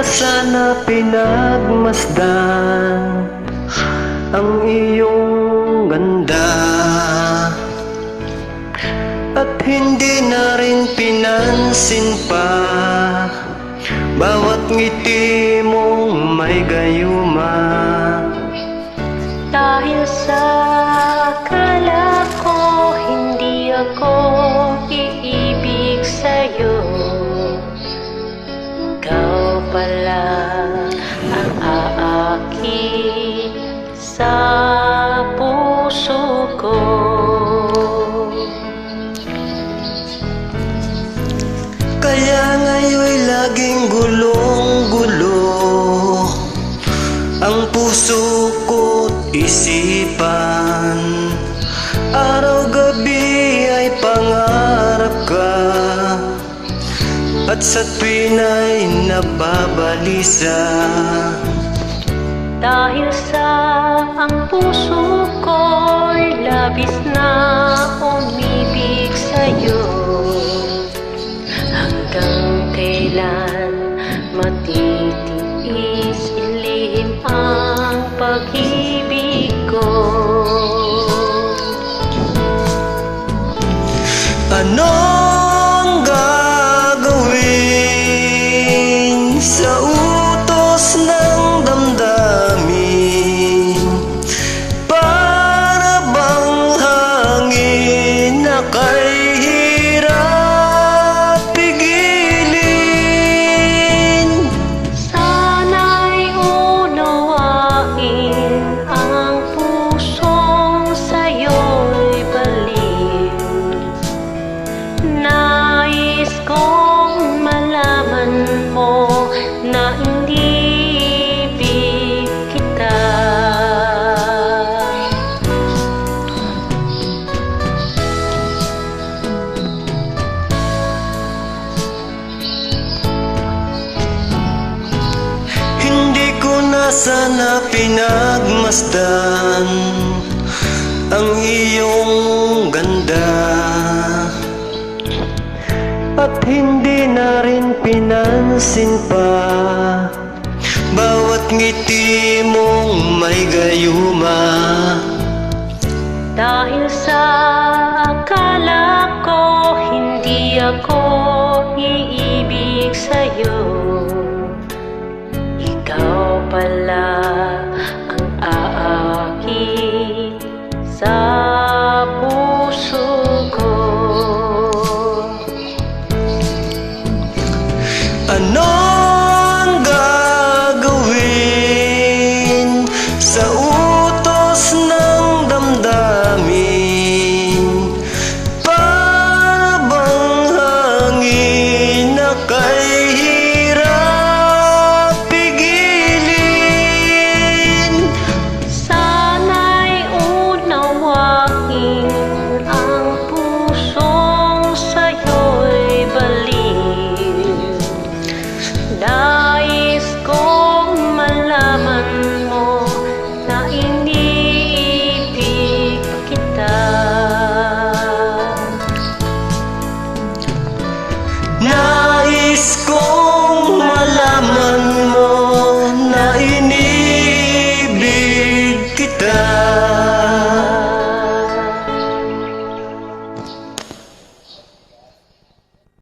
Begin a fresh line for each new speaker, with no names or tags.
sana pinagmasdan ang iyong ganda, at hindi na rin pinansin pa bawat ngiti mong may gayuma.
Dahil sa akala ko hindi ako iibig sa'yo, ikaw pala ang aakit sa puso ko.
Kaya ngayon'y laging gulong-gulo ang puso ko't isipan. Araw-gabi ay pangarap ka, at sa tuwin ay nababalisa.
Dahil sa ang puso ko'y labis na umibig sa'yo, hanggang kailan matitiis ilihim ang pag-ibig ko.
Anong gagawin sa utos ng damdamin? Para bang hangin na kay hirap pigilin?
Sana'y unawain ang pusong sa'yo'y balik. Nais kong malaman mo na inibig kita.
Hindi ko na sana pinagmasdan ang iyong ganda, at hindi na rin pinansin pa bawat ngiti mong may gayuma.
Dahil sa akala ko hindi ako iibig sa'yo, ikaw pala